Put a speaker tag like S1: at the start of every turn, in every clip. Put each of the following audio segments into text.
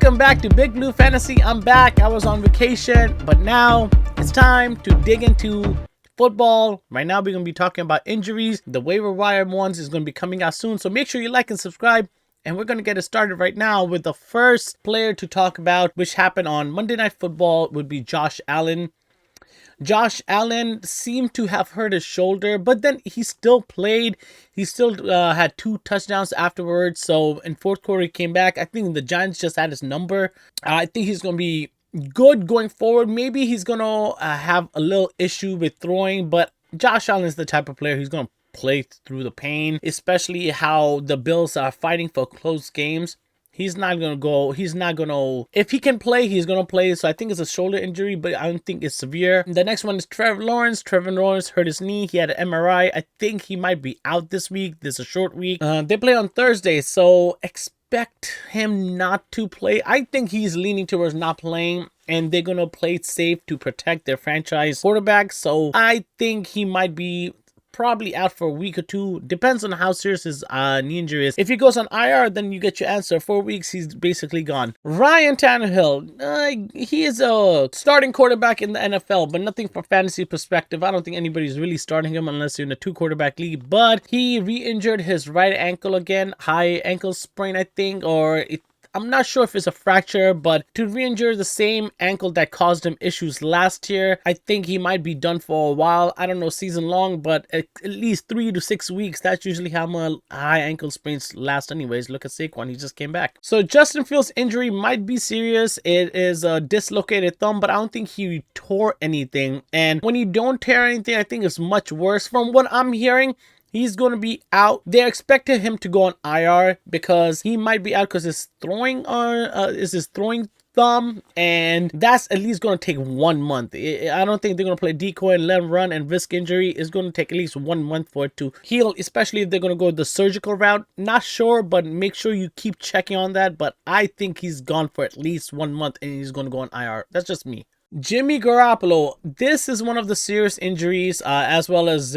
S1: Welcome back to Big Blue Fantasy. I'm back. I was on vacation, but now it's time to dig into football. Right now, we're going to be talking about injuries. The waiver wire ones is going to be coming out soon, so make sure you like and subscribe. And we're going to get it started right now with the first player to talk about, which happened on Monday Night Football, would be Josh Allen. Josh Allen seemed to have hurt his shoulder, but then he still played. He still had 2 touchdowns afterwards. So in fourth quarter, he came back. I think the Giants just had his number. I think he's going to be good going forward. Maybe he's going to have a little issue with throwing, but Josh Allen is the type of player who's going to play through the pain, especially how the Bills are fighting for close games. He's not going to go, if he can play, he's going to play. So I think it's a shoulder injury, but I don't think it's severe. The next one is Trevor Lawrence. Trevor Lawrence hurt his knee. He had an MRI. I think he might be out this week. This is a short week. They play on Thursday, so expect him not to play. I think he's leaning towards not playing, and they're going to play it safe to protect their franchise quarterback. So I think he might be probably out for a week or 2. Depends on how serious his knee injury is. If he goes on IR, then you get your answer. 4 weeks, he's basically gone. Ryan Tannehill, he is a starting quarterback in the NFL, but nothing from fantasy perspective. I don't think anybody's really starting him unless you're in a 2-quarterback league. But he re-injured his right ankle again. High ankle sprain, I think, or I'm not sure if it's a fracture, but to re-injure the same ankle that caused him issues last year, I think he might be done for a while. I don't know, season long, but at least 3 to 6 weeks. That's usually how my high ankle sprains last anyways. Look at Saquon, he just came back. So Justin Fields' injury might be serious. It is a dislocated thumb, but I don't think he tore anything. And when you don't tear anything, I think it's much worse. From what I'm hearing, he's going to be out. They're expecting him to go on IR because he might be out because his throwing thumb, and that's at least going to take 1 month. I don't think they're going to play decoy and let him run and risk injury. It's going to take at least 1 month for it to heal, especially if they're going to go the surgical route. Not sure, but make sure you keep checking on that. But I think he's gone for at least 1 month and he's going to go on IR. That's just me. Jimmy Garoppolo, this is one of the serious injuries, as well as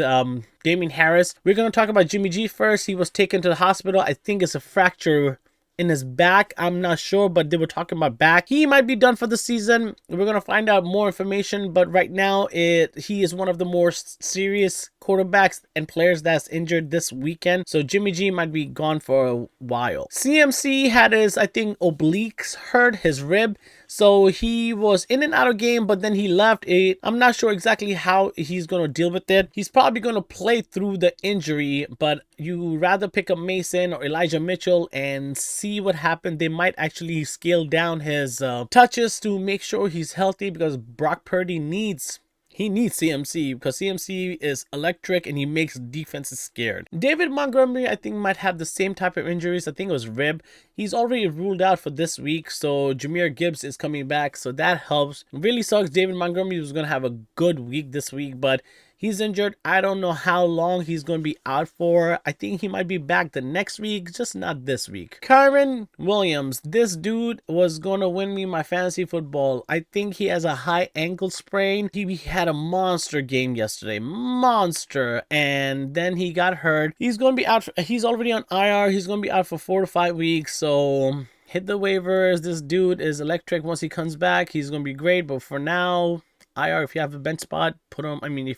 S1: Damien Harris. We're going to talk about Jimmy G first. He was taken to the hospital. I think it's a fracture in his back. I'm not sure, but they were talking about back. He might be done for the season. We're going to find out more information, but right now he is one of the more serious quarterbacks and players that's injured this weekend. So Jimmy G might be gone for a while. CMC had his, I think, obliques hurt, his rib. So he was in and out of game, but then he left. I'm not sure exactly how he's going to deal with it. He's probably going to play through the injury, but you rather pick up Mason or Elijah Mitchell and see what happened. They might actually scale down his touches to make sure he's healthy, because Brock Purdy needs CMC because CMC is electric and he makes defenses scared. David Montgomery, I think, might have the same type of injuries. I think it was rib. He's already ruled out for this week, so Jahmyr Gibbs is coming back, so that helps. It really sucks. David Montgomery was going to have a good week this week, but he's injured. I don't know how long he's going to be out for. I think he might be back the next week, just not this week. Kyren Williams, this dude was going to win me my fantasy football. I think he has a high ankle sprain. He had a monster game yesterday. Monster. And then he got hurt. He's going to be out. He's already on IR. He's going to be out for 4 to 5 weeks. So hit the waivers. This dude is electric. Once he comes back, he's going to be great. But for now, IR. If you have a bench spot, if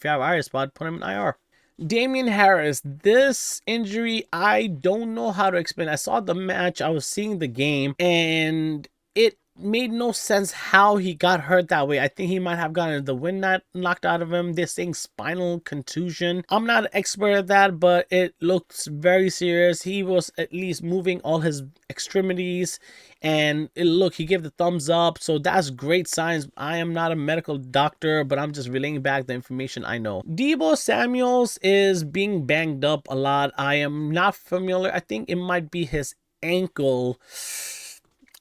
S1: you have IR spot, put him in IR. Damien Harris, this injury, I don't know how to explain. I saw the match, I was seeing the game, and it made no sense how he got hurt that way. I think he might have gotten the wind knocked out of him. They're saying spinal contusion. I'm not an expert at that, but it looks very serious. He was at least moving all his extremities, and he gave the thumbs up, so that's great signs. I am not a medical doctor, but I'm just relaying back the information I know. Deebo Samuels is being banged up a lot. I am not familiar. I think it might be his ankle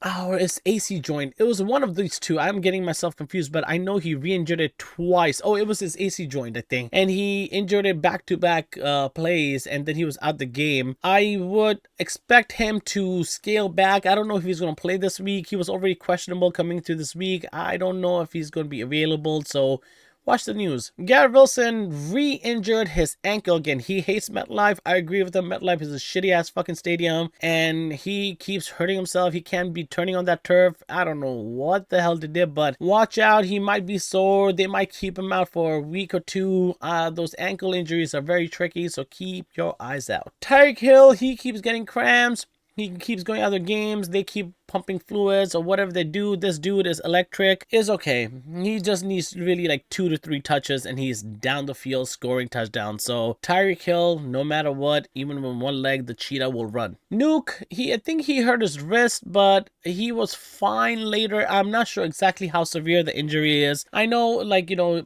S1: or his AC joint. It was one of these two. I'm getting myself confused, but I know he re-injured it twice. Oh, it was his AC joint, I think. And he injured it back-to-back plays, and then he was out the game. I would expect him to scale back. I don't know if he's going to play this week. He was already questionable coming to this week. I don't know if he's going to be available, so Watch the news. Garrett Wilson re-injured his ankle again. He hates MetLife. I agree with him. MetLife is a shitty ass fucking stadium, and he keeps hurting himself. He can't be turning on that turf. I don't know what the hell they did, but watch out. He might be sore. They might keep him out for a week or two. Those ankle injuries are very tricky, so keep your eyes out. Tyreek Hill, he keeps getting cramps. He keeps going out of games. They keep pumping fluids or whatever they do. This dude is electric. Is okay. He just needs really like 2 to 3 touches and he's down the field scoring touchdowns. So Tyreek Hill, no matter what, even with one leg, the cheetah will run. Nuke, I think he hurt his wrist, but he was fine later. I'm not sure exactly how severe the injury is. I know, like, you know,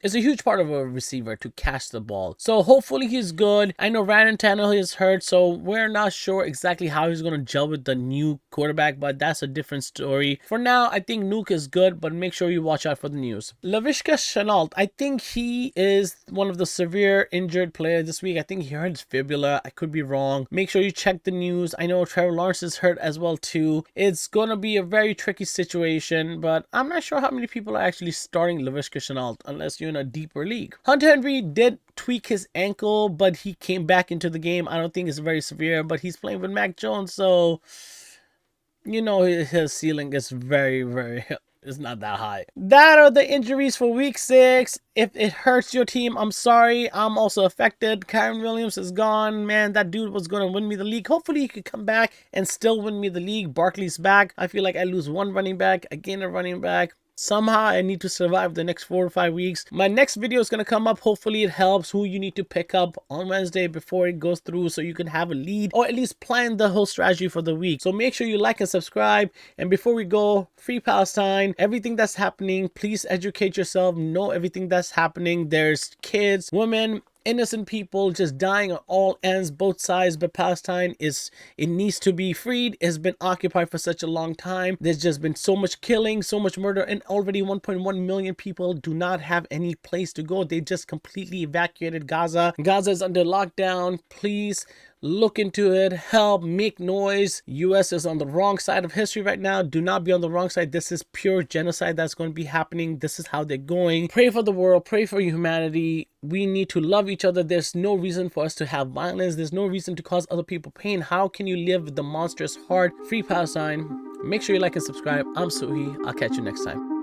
S1: it's a huge part of a receiver to catch the ball. So hopefully he's good. I know Tannehill is hurt, so we're not sure exactly how he's going to gel with the new quarterback, but that's a different story. For now, I think Nuke is good, but make sure you watch out for the news. Laveshka S, I think he is one of the severe injured players this week. I think he hurt his fibula. I could be wrong. Make sure you check the news. I know Trevor Lawrence is hurt as well too. It's going to be a very tricky situation, but I'm not sure how many people are actually starting Laveshka S unless you're in a deeper league. Hunter Henry did tweak his ankle, but he came back into the game. I don't think it's very severe, but he's playing with Mac Jones, so you know his ceiling is it's not that high. That are the injuries for week 6. If it hurts your team, I'm sorry. I'm also affected. Kyren Williams is gone. Man, that dude was going to win me the league. Hopefully he could come back and still win me the league. Barkley's back. I feel like I lose one running back, I gain a running back. Somehow I need to survive the next 4 or 5 weeks. My next video is going to come up. Hopefully it helps who you need to pick up on Wednesday before it goes through, so you can have a lead or at least plan the whole strategy for the week. So make sure you like and subscribe. And before we go, free Palestine, everything that's happening, please educate yourself. Know everything that's happening. There's kids, women, innocent people just dying on all ends, both sides. But Palestine it needs to be freed. It's been occupied for such a long time. There's just been so much killing, so much murder, and already 1.1 million people do not have any place to go. They just completely evacuated Gaza. Gaza is under lockdown. Please look into it, help, make noise. US is on the wrong side of history right now. Do not be on the wrong side. This is pure genocide that's going to be happening. This is how they're going. Pray for the world, pray for humanity. We need to love each other. There's no reason for us to have violence. There's no reason to cause other people pain. How can you live with the monstrous heart? Free Palestine. Make sure you like and subscribe. I'm Suhi. I'll catch you next time.